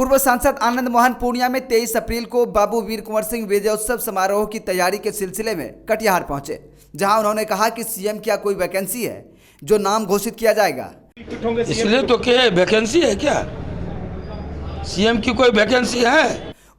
पूर्व सांसद आनंद मोहन पूर्णिया में 23 अप्रैल को बाबू वीर कुंवर सिंह विजयोत्सव समारोह की तैयारी के सिलसिले में कटिहार पहुंचे, जहां उन्होंने कहा कि सीएम क्या कोई वैकेंसी है जो नाम घोषित किया जाएगा। इसलिए तो क्या वैकेंसी है क्या? सीएम की कोई वैकेंसी है?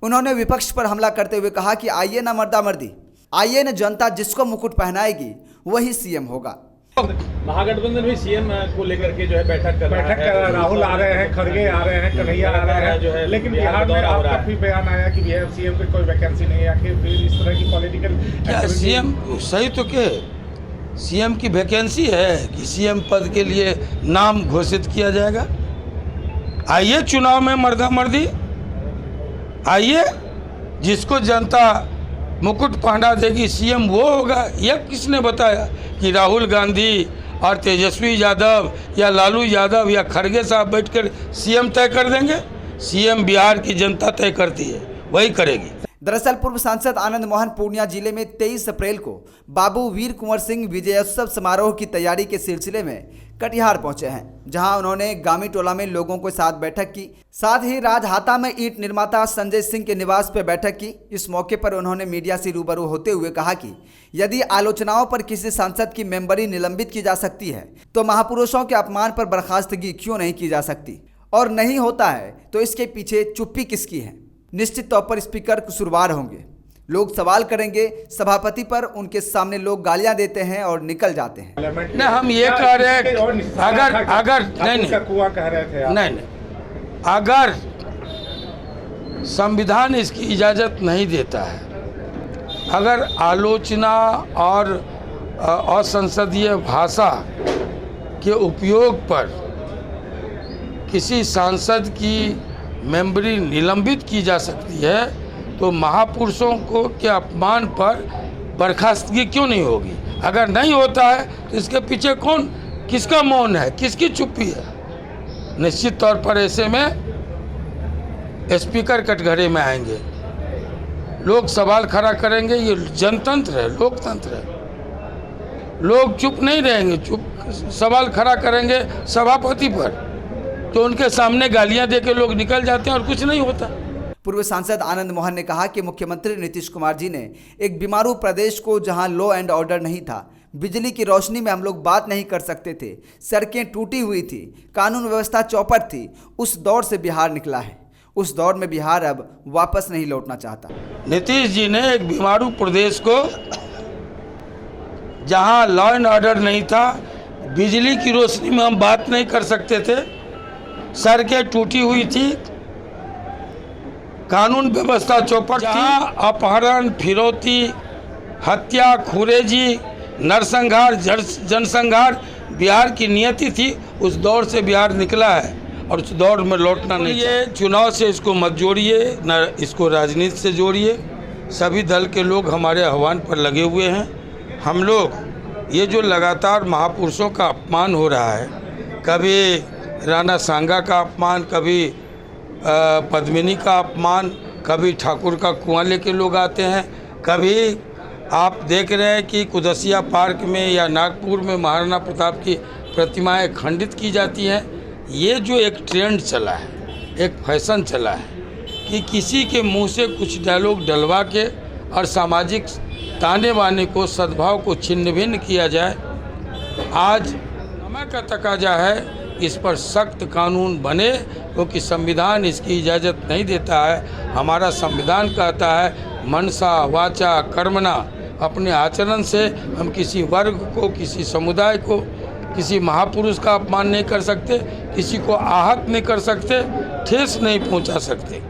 उन्होंने विपक्ष पर हमला करते हुए कहा कि आइए ना मर्दा मर्दी, आइए न जनता जिसको मुकुट पहनाएगी वही सीएम होगा। महागठबंधन भी सीएम को लेकर के जो है बैठक कर रहा है। राहुल आ रहे हैं, खड़गे आ रहे हैं, कन्हैया आ रहे हैं जो है, लेकिन बिहार में आपका भी बयान आया कि सीएम की कोई वैकेंसी नहीं है। आखिर फिर इस तरह की पॉलिटिकल क्या सीएम सही तो क्या सीएम की वैकेंसी है कि सीएम पद के लिए नाम घोषित किया जाएगा? आइए चुनाव में मर्दा मर्दी, आइए जिसको जनता मुकुट पहना देगी सीएम वो होगा। यह किसने बताया कि राहुल गांधी और तेजस्वी यादव या लालू यादव या खड़गे साहब बैठकर सीएम तय कर देंगे? सीएम बिहार की जनता तय करती है, वही करेगी। दरअसल पूर्व सांसद आनंद मोहन पूर्णिया जिले में 23 अप्रैल को बाबू वीर कुंवर सिंह विजयोत्सव समारोह की तैयारी के सिलसिले में कटिहार पहुंचे हैं, जहां उन्होंने गामी टोला में लोगों के साथ बैठक की। साथ ही राजहाता में ईंट निर्माता संजय सिंह के निवास पर बैठक की। इस मौके पर उन्होंने मीडिया से रूबरू होते हुए कहा कि यदि आलोचनाओं पर किसी सांसद की मेंबरी निलंबित की जा सकती है तो महापुरुषों के अपमान पर बर्खास्तगी क्यों नहीं की जा सकती, और नहीं होता है तो इसके पीछे चुप्पी किसकी है। निश्चित तौर पर स्पीकर कसूरवार होंगे, लोग सवाल करेंगे सभापति पर, उनके सामने लोग गालियां देते हैं और निकल जाते हैं। नहीं, हम ये कह रहे हैं अगर नहीं, अगर संविधान इसकी इजाज़त नहीं देता है, अगर आलोचना और असंसदीय भाषा के उपयोग पर किसी सांसद की मेंबरी निलंबित की जा सकती है तो महापुरुषों को के अपमान पर बर्खास्तगी क्यों नहीं होगी? अगर नहीं होता है तो इसके पीछे कौन, किसका मौन है, किसकी चुप्पी है? निश्चित तौर पर ऐसे में स्पीकर कटघरे में आएंगे, लोग सवाल खड़ा करेंगे। ये जनतंत्र है, लोकतंत्र है, लोग चुप नहीं रहेंगे, चुप सवाल खड़ा करेंगे सभापति पर, तो उनके सामने गालियां देके लोग निकल जाते हैं और कुछ नहीं होता। पूर्व सांसद आनंद मोहन ने कहा कि मुख्यमंत्री नीतीश कुमार जी ने एक बीमारू प्रदेश को, जहां लॉ एंड ऑर्डर नहीं था, बिजली की रोशनी में हम लोग बात नहीं कर सकते थे, सड़कें टूटी हुई थी, कानून व्यवस्था चौपट थी, उस दौर से बिहार निकला है। उस दौर में बिहार अब वापस नहीं लौटना चाहता। नीतीश जी ने एक बीमारू प्रदेश को, जहां लॉ एंड ऑर्डर नहीं था, बिजली की रोशनी में हम बात नहीं कर सकते थे, सड़कें टूटी हुई थी, कानून व्यवस्था चौपट थी, अपहरण, फिरौती, हत्या, खुरेजी, नरसंहार, जनसंहार बिहार की नियति थी। उस दौर से बिहार निकला है और उस दौर में लौटना नहीं। ये चुनाव से इसको मत जोड़िए, न इसको राजनीति से जोड़िए। सभी दल के लोग हमारे आह्वान पर लगे हुए हैं। हम लोग ये जो लगातार महापुरुषों का अपमान हो रहा है, कभी राणा सांगा का अपमान, कभी पद्मिनी का अपमान, कभी ठाकुर का कुआं लेके लोग आते हैं, कभी आप देख रहे हैं कि कुदसिया पार्क में या नागपुर में महाराणा प्रताप की प्रतिमाएं खंडित की जाती हैं। ये जो एक ट्रेंड चला है, एक फैशन चला है कि किसी के मुंह से कुछ डायलॉग डलवा के और सामाजिक ताने बाने को, सद्भाव को छिन्न भिन्न किया जाए। आज समय का तकाजा है इस पर सख्त कानून बने, क्योंकि संविधान इसकी इजाज़त नहीं देता है। हमारा संविधान कहता है मनसा वाचा कर्मणा, अपने आचरण से हम किसी वर्ग को, किसी समुदाय को, किसी महापुरुष का अपमान नहीं कर सकते, किसी को आहत नहीं कर सकते, ठेस नहीं पहुंचा सकते।